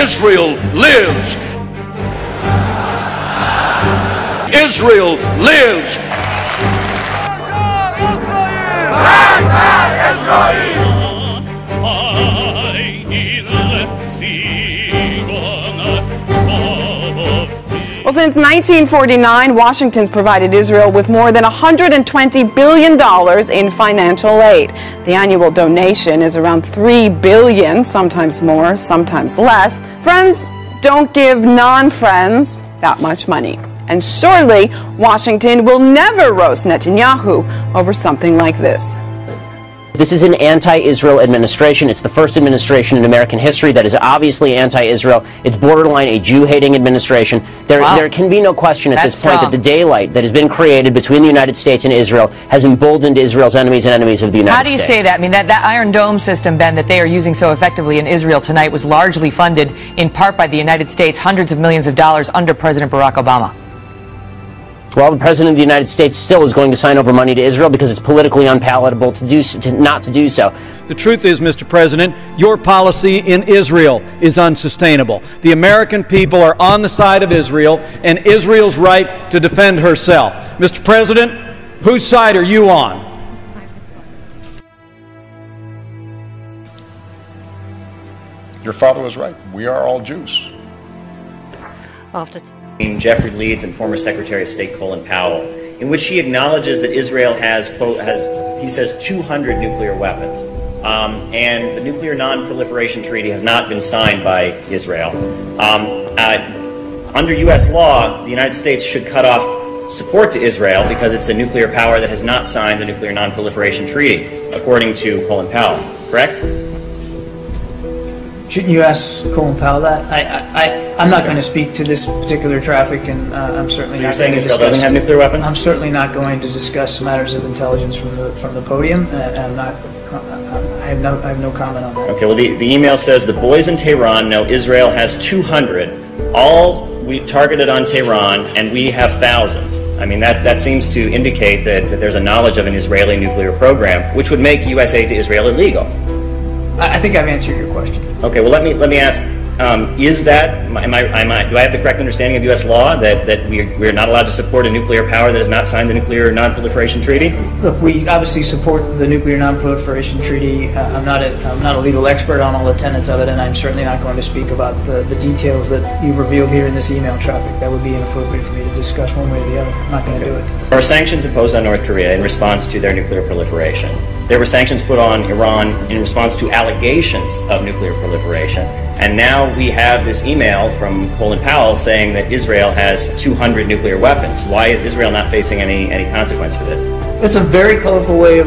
Israel lives! Israel lives! Well, since 1949, Washington's provided Israel with more than $120 billion in financial aid. The annual donation is around $3 billion, sometimes more, sometimes less. Friends don't give non-friends that much money. And surely, Washington will never roast Netanyahu over something like this. This is an anti-Israel administration. It's the first administration in American history that is obviously anti-Israel. It's borderline a Jew-hating administration. There can be no question at this point that the daylight that has been created between the United States and Israel has emboldened Israel's enemies and enemies of the United States. How do you say that? I mean, that Iron Dome system, Ben, that they are using so effectively in Israel tonight was largely funded in part by the United States, hundreds of millions of dollars under President Barack Obama. Well, the President of the United States still is going to sign over money to Israel because it's politically unpalatable not to do so. The truth is, Mr. President, your policy in Israel is unsustainable. The American people are on the side of Israel and Israel's right to defend herself. Mr. President, whose side are you on? Your father was right. We are all Jews. Jeffrey Leeds and former Secretary of State Colin Powell, in which he acknowledges that Israel has, quote, he says, 200 nuclear weapons. And the Nuclear Non-Proliferation Treaty has not been signed by Israel. Under U.S. law, the United States should cut off support to Israel because it's a nuclear power that has not signed the Nuclear Non-Proliferation Treaty, according to Colin Powell, correct? Shouldn't you ask Colin Powell that? I'm not going to speak to this particular traffic, and I'm certainly not going to discuss. Israel doesn't have nuclear weapons? I'm certainly not going to discuss matters of intelligence from the podium. I have no comment on that. Okay. Well, the email says the boys in Tehran know Israel has 200. All we targeted on Tehran, and we have thousands. I mean, that seems to indicate that there's a knowledge of an Israeli nuclear program, which would make U.S. aid to Israel illegal. I think I've answered your question. Okay, well, let me ask, is that, do I have the correct understanding of U.S. law that we're not allowed to support a nuclear power that has not signed the Nuclear Non-Proliferation Treaty? Look, we obviously support the Nuclear Non-Proliferation Treaty. I'm not a legal expert on all the tenets of it, and I'm certainly not going to speak about the details that you've revealed here in this email traffic. That would be inappropriate for me to discuss one way or the other. I'm not going to do it. There are sanctions imposed on North Korea in response to their nuclear proliferation. There were sanctions put on Iran in response to allegations of nuclear proliferation. And now we have this email from Colin Powell saying that Israel has 200 nuclear weapons. Why is Israel not facing any consequence for this? That's a very colorful way of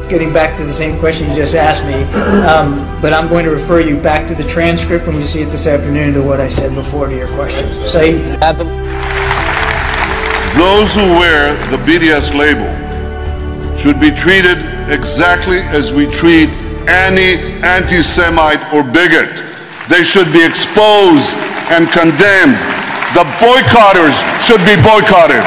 getting back to the same question you just asked me. But I'm going to refer you back to the transcript when you see it this afternoon to what I said before to your question. Saeed? Those who wear the BDS label should be treated exactly as we treat any anti-Semite or bigot. They should be exposed and condemned. The boycotters should be boycotted.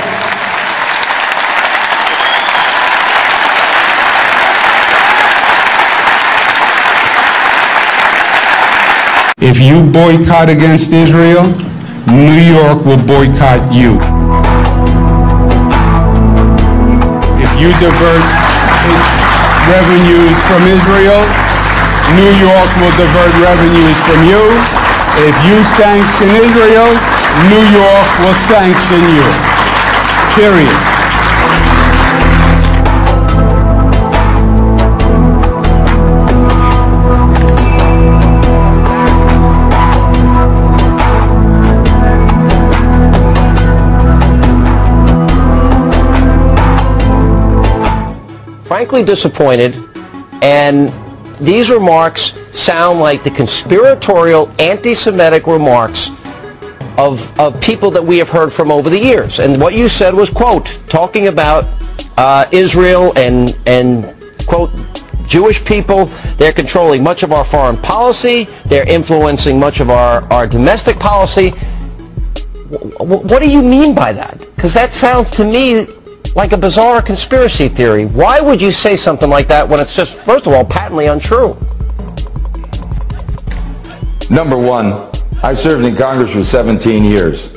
If you boycott against Israel, New York will boycott you. If you divert revenues from Israel, New York will divert revenues from you. If you sanction Israel, New York will sanction you. Period. Frankly disappointed, and these remarks sound like the conspiratorial, anti-Semitic remarks of people that we have heard from over the years. And what you said was, quote, talking about Israel and quote, Jewish people. They're controlling much of our foreign policy. They're influencing much of our domestic policy. What do you mean by that? Because that sounds to me like a bizarre conspiracy theory. Why would you say something like that when it's just, first of all, patently untrue? Number one, I served in Congress for 17 years.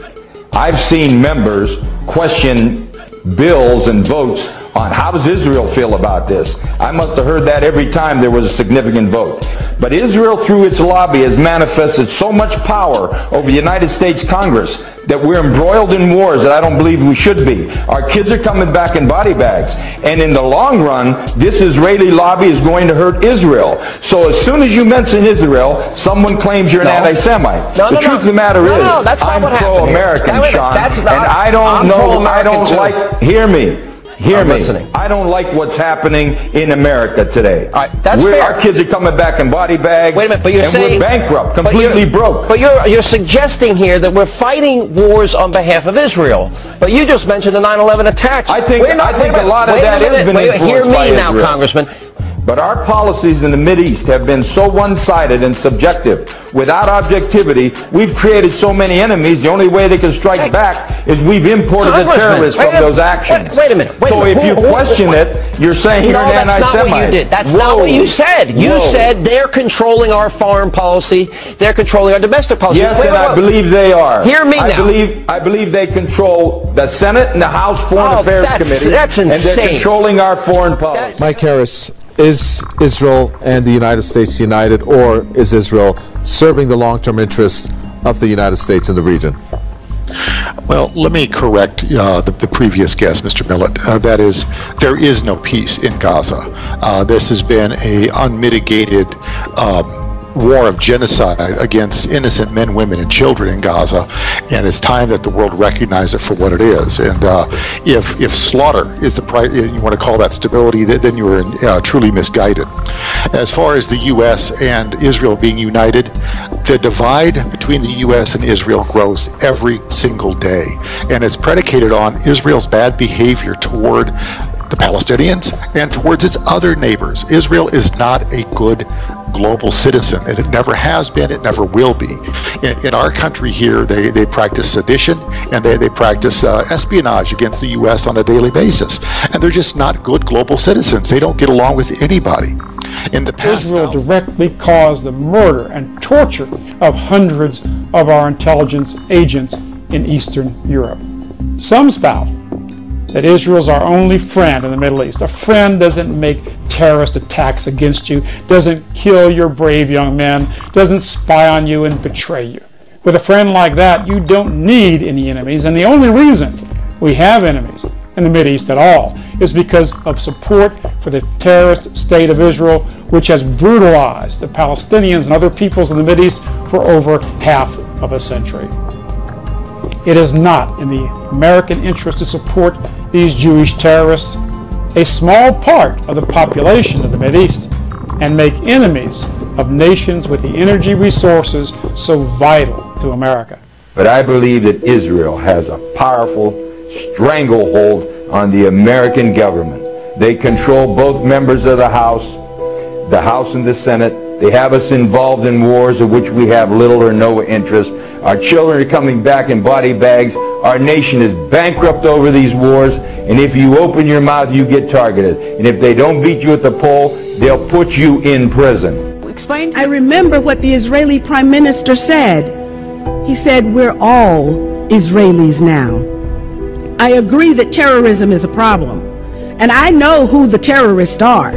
I've seen members question bills and votes on how does Israel feel about this. I must have heard that every time there was a significant vote. But Israel, through its lobby, has manifested so much power over the United States Congress that we're embroiled in wars that I don't believe we should be. Our kids are coming back in body bags. And in the long run, this Israeli lobby is going to hurt Israel. So as soon as you mention Israel, someone claims you're an anti-Semite. The truth of the matter is, I'm pro-American, Sean. And I don't know, I don't like, hear me. Hear me. I don't like what's happening in America today. All right, that's fair. Our kids are coming back in body bags. Wait a minute, but you're saying we're bankrupt, completely broke. But you're suggesting here that we're fighting wars on behalf of Israel. But you just mentioned the 9/11 attacks. I think a lot of that has been influenced by Israel. Hear me now, Congressman. But our policies in the Mideast have been so one-sided and subjective. Without objectivity, we've created so many enemies, the only way they can strike back is we've imported the terrorists from those actions. Wait a minute. So if you question it, you're saying you're an anti-Semite. That's not what you did. That's not what you said. You said they're controlling our foreign policy, they're controlling our domestic policy. Yes, and I believe they are. Hear me now. I believe they control the Senate and the House Foreign Affairs Committee. That's insane. And they're controlling our foreign policy. Mike Harris, is Israel and the United States united, or is Israel serving the long-term interests of the United States in the region? Well, let me correct the previous guest, Mr. Millett. That is, there is no peace in Gaza. This has been an unmitigated war of genocide against innocent men, women, and children in Gaza, and it's time that the world recognize it for what it is. And if slaughter is the price, you want to call that stability, then you are truly misguided. As far as the U.S. and Israel being united, the divide between the U.S. and Israel grows every single day, and it's predicated on Israel's bad behavior toward the Palestinians and towards its other neighbors. Israel is not a good global citizen, and it never has been, it never will be. In our country here, they practice sedition, and they practice espionage against the U.S. on a daily basis. And they're just not good global citizens. They don't get along with anybody. In the past, Israel directly caused the murder and torture of hundreds of our intelligence agents in Eastern Europe. Some spout that Israel's our only friend in the Middle East. A friend doesn't make terrorist attacks against you, doesn't kill your brave young men, doesn't spy on you and betray you. With a friend like that, you don't need any enemies, and the only reason we have enemies in the Middle East at all is because of support for the terrorist state of Israel, which has brutalized the Palestinians and other peoples in the Middle East for over half of a century. It is not in the American interest to support these Jewish terrorists, a small part of the population of the Middle East, and make enemies of nations with the energy resources so vital to America. But I believe that Israel has a powerful stranglehold on the American government. They control both members of the House and the Senate. They have us involved in wars of which we have little or no interest. Our children are coming back in body bags. Our nation is bankrupt over these wars. And if you open your mouth, you get targeted. And if they don't beat you at the poll, they'll put you in prison. Explain. I remember what the Israeli Prime Minister said. He said, "We're all Israelis now." I agree that terrorism is a problem. And I know who the terrorists are.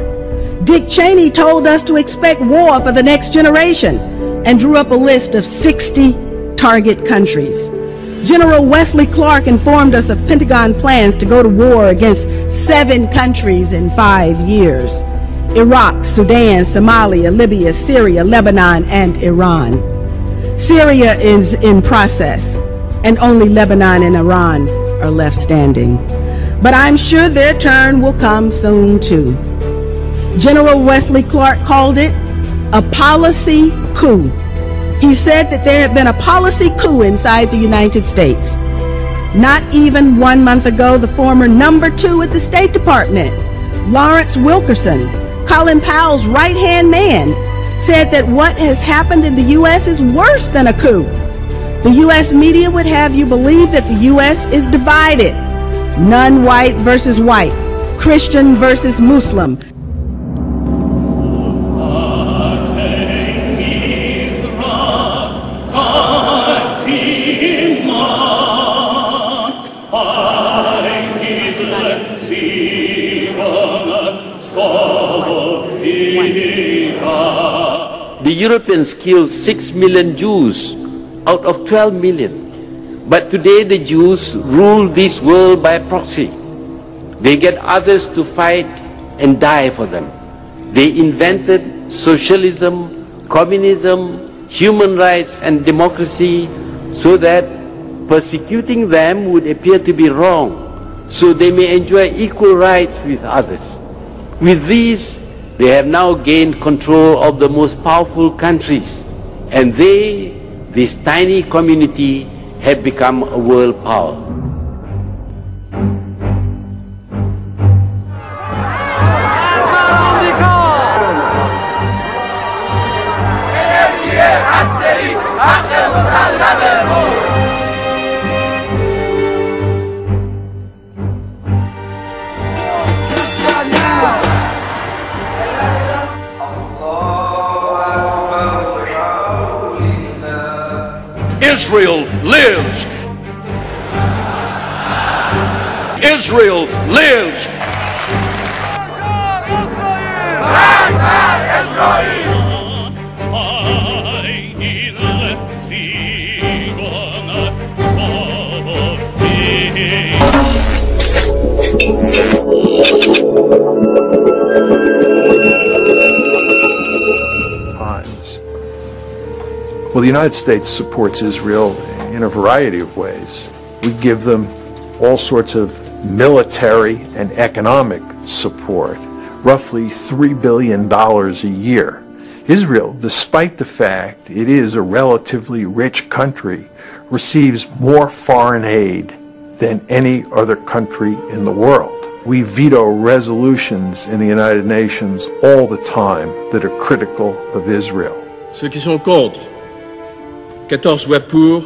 Dick Cheney told us to expect war for the next generation and drew up a list of 60 target countries. General Wesley Clark informed us of Pentagon plans to go to war against 7 countries in 5 years: Iraq, Sudan, Somalia, Libya, Syria, Lebanon, and Iran. Syria is in process, and only Lebanon and Iran are left standing. But I'm sure their turn will come soon too. General Wesley Clark called it a policy coup. He said that there had been a policy coup inside the United States. Not even 1 month ago, the former #2 at the State Department, Lawrence Wilkerson, Colin Powell's right-hand man, said that what has happened in the U.S. is worse than a coup. The U.S. media would have you believe that the U.S. is divided. Non-white versus white, Christian versus Muslim. Oh Europeans killed 6 million Jews out of 12 million. But today the Jews rule this world by proxy. They get others to fight and die for them. They invented socialism, communism, human rights and democracy so that persecuting them would appear to be wrong, so they may enjoy equal rights with others. With these, they have now gained control of the most powerful countries, and they, this tiny community, have become a world power. Israel lives! Israel lives! Well, the United States supports Israel in a variety of ways. We give them all sorts of military and economic support, roughly $3 billion a year. Israel, despite the fact it is a relatively rich country, receives more foreign aid than any other country in the world. We veto resolutions in the United Nations all the time that are critical of Israel. Ceux qui sont contre, 14 voix pour,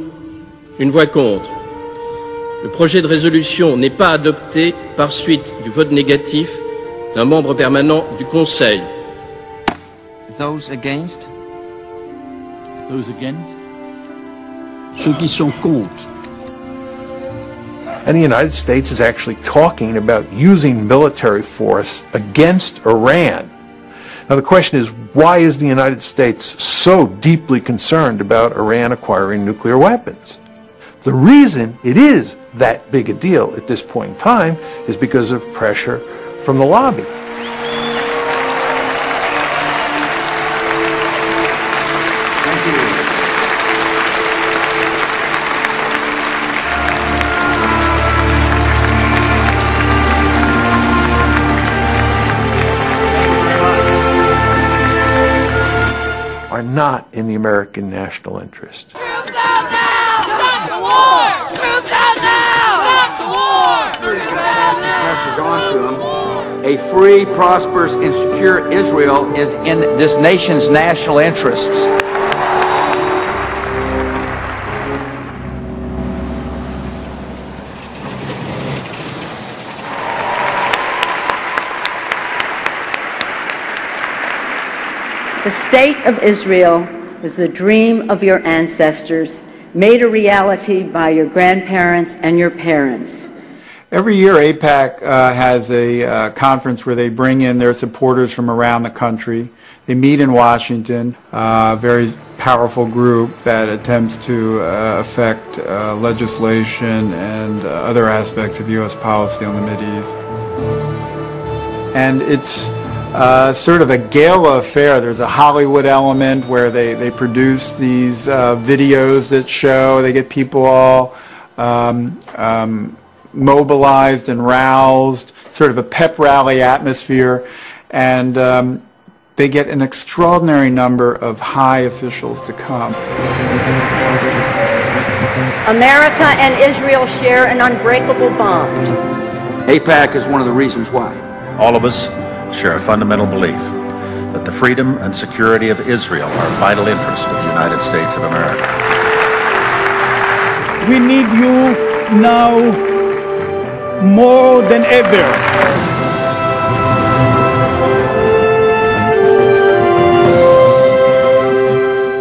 une voix contre. Le projet de résolution n'est pas adopté par suite du vote négatif d'un membre permanent du Conseil. Those against? Those against? Ceux qui sont contre. And the United States is actually talking about using military force against Iran. Now the question is, why is the United States so deeply concerned about Iran acquiring nuclear weapons? The reason it is that big a deal at this point in time is because of pressure from the lobby. Thank you. Are not in the American national interest. Troops out now! Stop the war! Troops out now! Stop the war! Troops out now! Message on to them. A free, prosperous, and secure Israel is in this nation's national interests. The state of Israel was the dream of your ancestors, made a reality by your grandparents and your parents. Every year, AIPAC has a conference where they bring in their supporters from around the country. They meet in Washington, a very powerful group that attempts to affect legislation and other aspects of U.S. policy on the Mideast. And it's sort of a gala affair. There's a Hollywood element where they produce these videos that show, they get people all mobilized and roused, sort of a pep rally atmosphere, and they get an extraordinary number of high officials to come. America and Israel share an unbreakable bond. AIPAC is one of the reasons why. All of us share a fundamental belief that the freedom and security of Israel are a vital interest of the United States of America. We need you now more than ever.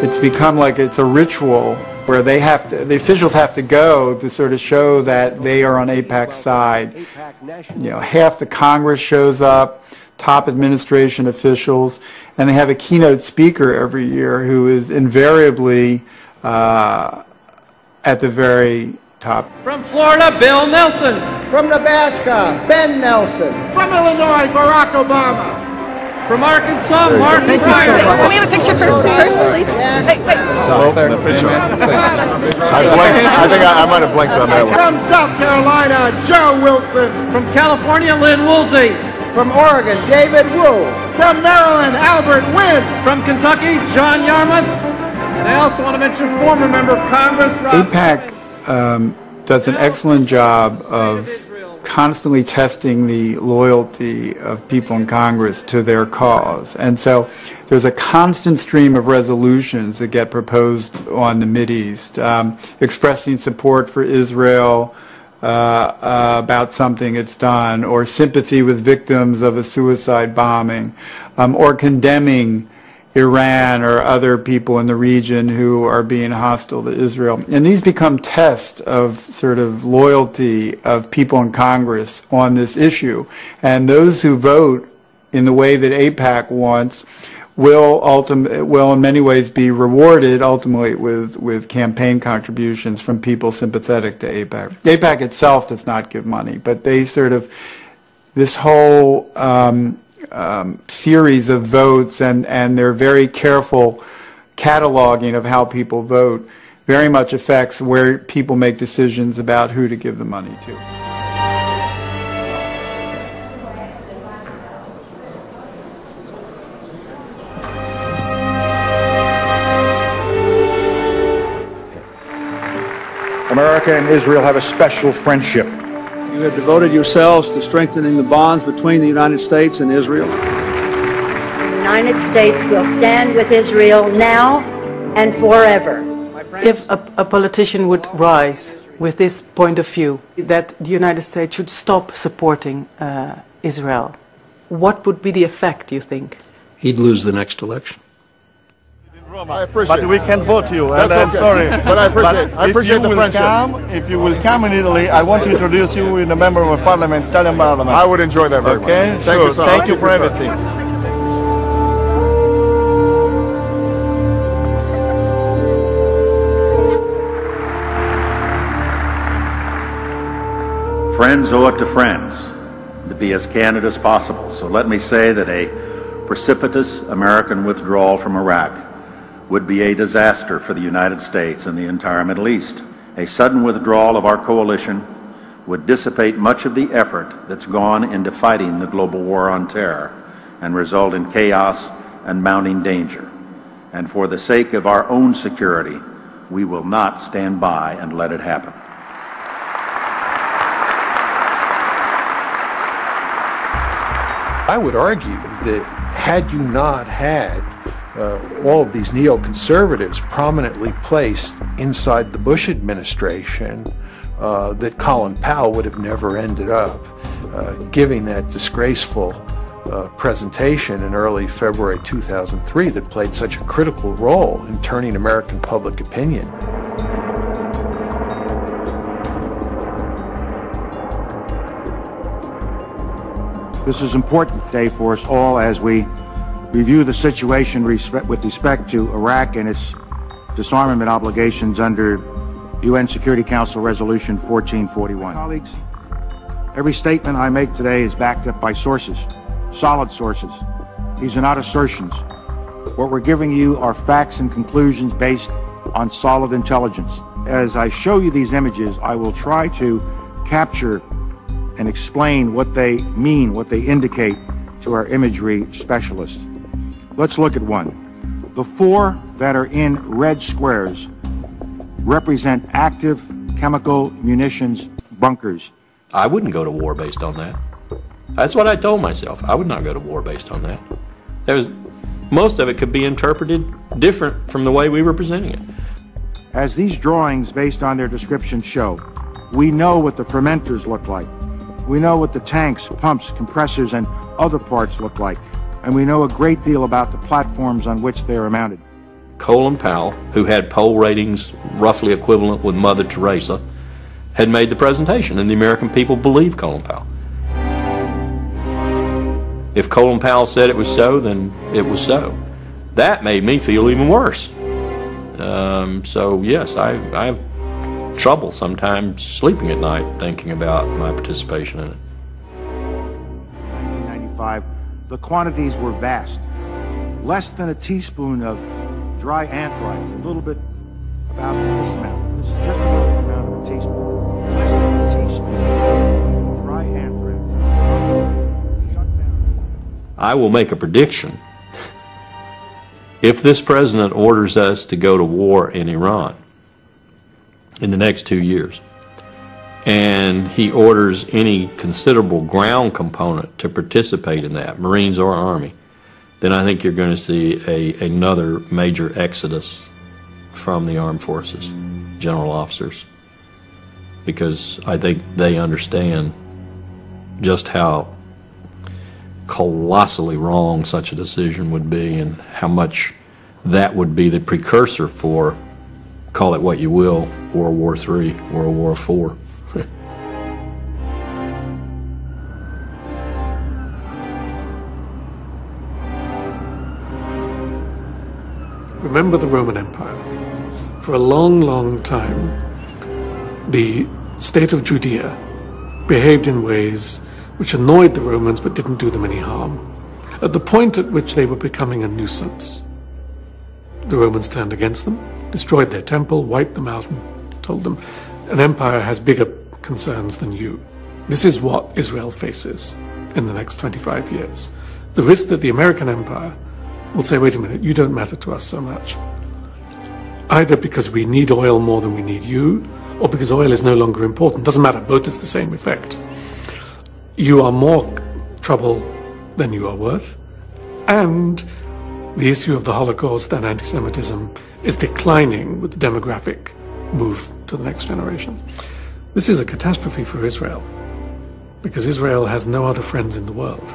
It's become like it's a ritual where the officials have to go to sort of show that they are on AIPAC's side. You know, half the Congress shows up, top administration officials, and they have a keynote speaker every year who is invariably at the very top. From Florida, Bill Nelson. From Nebraska, Ben Nelson. From Illinois, Barack Obama. From Arkansas, Mark Ryan. Can we have a picture first, please? Wait. I think I might have blinked on that one. From South Carolina, Joe Wilson. From California, Lynn Woolsey. From Oregon, David Wu. From Maryland, Albert Wynn. From Kentucky, John Yarmouth. And I also want to mention former member of Congress, AIPAC does an excellent job of constantly testing the loyalty of people in Congress to their cause. And so there's a constant stream of resolutions that get proposed on the Mideast, expressing support for Israel about something it's done, or sympathy with victims of a suicide bombing, or condemning Iran or other people in the region who are being hostile to Israel. And these become tests of sort of loyalty of people in Congress on this issue. And those who vote in the way that AIPAC wants will in many ways be rewarded ultimately with campaign contributions from people sympathetic to AIPAC. AIPAC itself does not give money, but they sort of, this whole series of votes and their very careful cataloging of how people vote very much affects where people make decisions about who to give the money to. America and Israel have a special friendship. You have devoted yourselves to strengthening the bonds between the United States and Israel. The United States will stand with Israel now and forever. If a politician would rise with this point of view, that the United States should stop supporting Israel, what would be the effect, do you think? He'd lose the next election. I appreciate but we can't vote you, and That's I'm okay. sorry. But I appreciate the friendship. If you will come in Italy, I want to introduce you with a member of parliament, Italian parliament. I would enjoy that very much. Okay? Thank you so much. Thank you for everything. Friends owe it to friends to be as candid as possible. So let me say that a precipitous American withdrawal from Iraq would be a disaster for the United States and the entire Middle East. A sudden withdrawal of our coalition would dissipate much of the effort that's gone into fighting the global war on terror and result in chaos and mounting danger. And for the sake of our own security, we will not stand by and let it happen. I would argue that had you not had all of these neoconservatives prominently placed inside the Bush administration, that Colin Powell would have never ended up giving that disgraceful presentation in early February 2003 that played such a critical role in turning American public opinion. This is an important day for us all as we review the situation with respect to Iraq and its disarmament obligations under UN Security Council Resolution 1441. Colleagues, every statement I make today is backed up by sources, solid sources. These are not assertions. What we're giving you are facts and conclusions based on solid intelligence. As I show you these images, I will try to capture and explain what they mean, what they indicate to our imagery specialists. Let's look at one. The four that are in red squares represent active chemical munitions bunkers. I wouldn't go to war based on that. That's what I told myself. I would not go to war based on that. Most of it could be interpreted different from the way we were presenting it. As these drawings, based on their descriptions, show, we know what the fermenters look like. We know what the tanks, pumps, compressors, and other parts look like. And we know a great deal about the platforms on which they are mounted. Colin Powell, who had poll ratings roughly equivalent with Mother Teresa, had made the presentation, and the American people believed Colin Powell. If Colin Powell said it was so, then it was so. That made me feel even worse. So yes, I have trouble sometimes sleeping at night thinking about my participation in it. 1995, the quantities were vast. Less than a teaspoon of dry anthrax, a little bit about this amount. This is just about the amount of a teaspoon. Less than a teaspoon of dry anthrax. Shut down. I will make a prediction. If this president orders us to go to war in Iran in the next 2 years, and he orders any considerable ground component to participate in that, Marines or Army, then I think you're going to see another major exodus from the armed forces, general officers, because I think they understand just how colossally wrong such a decision would be and how much that would be the precursor for, call it what you will, World War III, World War IV. Remember the Roman Empire. For a long, long time, the state of Judea behaved in ways which annoyed the Romans but didn't do them any harm. At the point at which they were becoming a nuisance, the Romans turned against them, destroyed their temple, wiped them out, and told them, an empire has bigger concerns than you. This is what Israel faces in the next 25 years. The risk that the American empire will say, wait a minute, you don't matter to us so much. Either because we need oil more than we need you, or because oil is no longer important. Doesn't matter, both is the same effect. You are more trouble than you are worth, and the issue of the Holocaust and anti-Semitism is declining with the demographic move to the next generation. This is a catastrophe for Israel, because Israel has no other friends in the world.